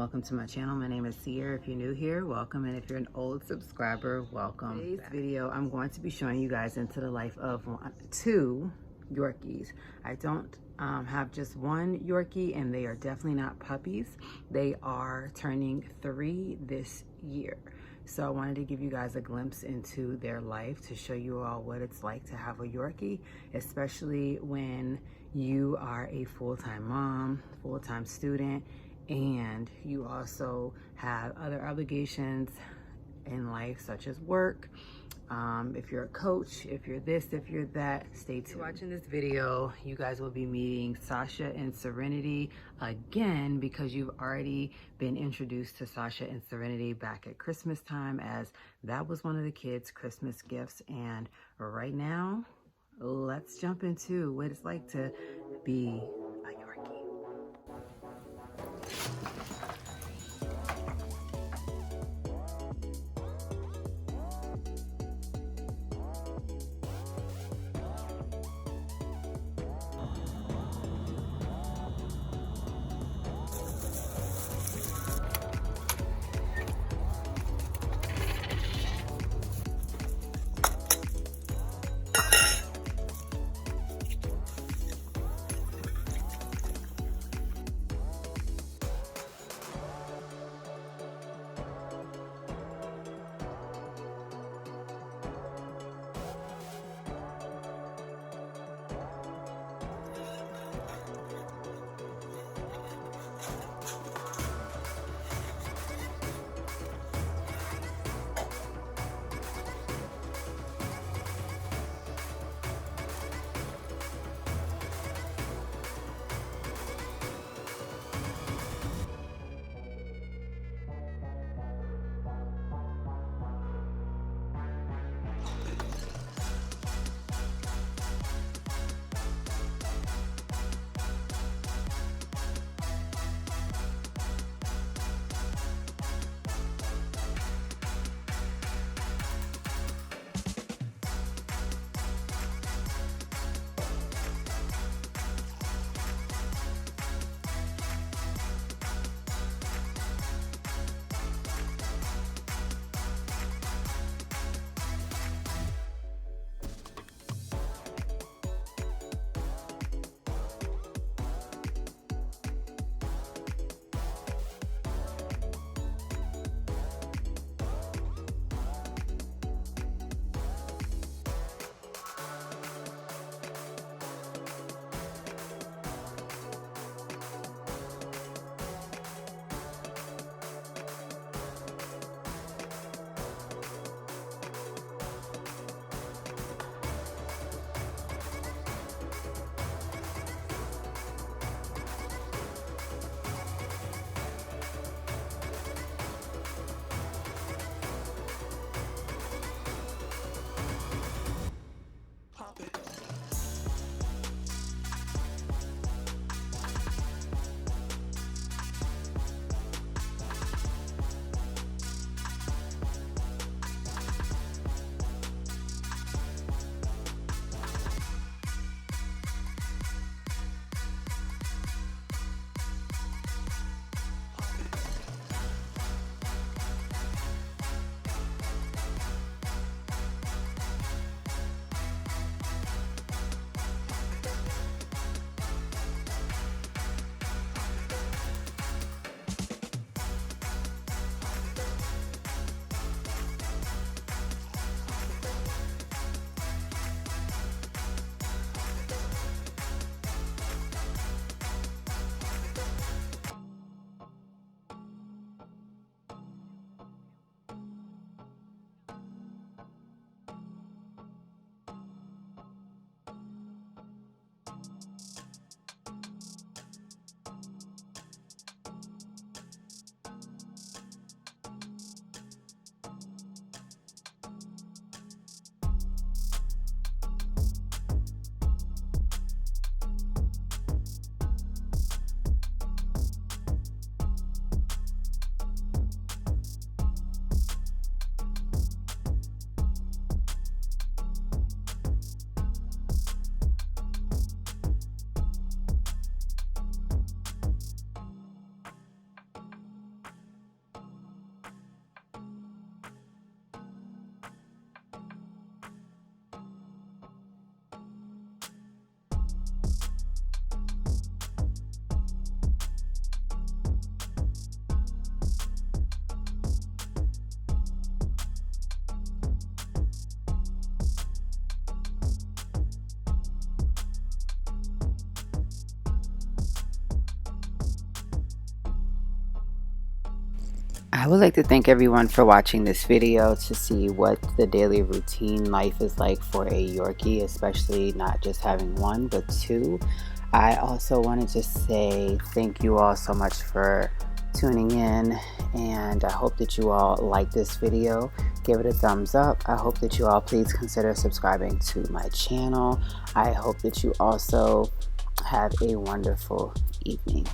welcome to my channel. My name is Sierra. If you're new here, welcome, and if you're an old subscriber, welcome. In today's video, I'm going to be showing you guys into the life of two Yorkies. I don't have just one Yorkie, and they are definitely not puppies. They are turning 3 this year. So I wanted to give you guys a glimpse into their life to show you all what it's like to have a Yorkie, especially when you are a full-time mom, full-time student, and you also have other obligations in life such as work. If you're a coach, if you're this, if you're that, stay tuned. Watching this video, you guys will be meeting Sasha and Serenity again, because you've already been introduced to Sasha and Serenity back at Christmas time, as that was one of the kids' Christmas gifts. And right now, let's jump into what it's like to be a Yorkie. I would like to thank everyone for watching this video to see what the daily routine life is like for a Yorkie, especially not just having one but two. I also want to just say thank you all so much for tuning in, and I hope that you all like this video. Give it a thumbs up. I hope that you all please consider subscribing to my channel. I hope that you also have a wonderful evening.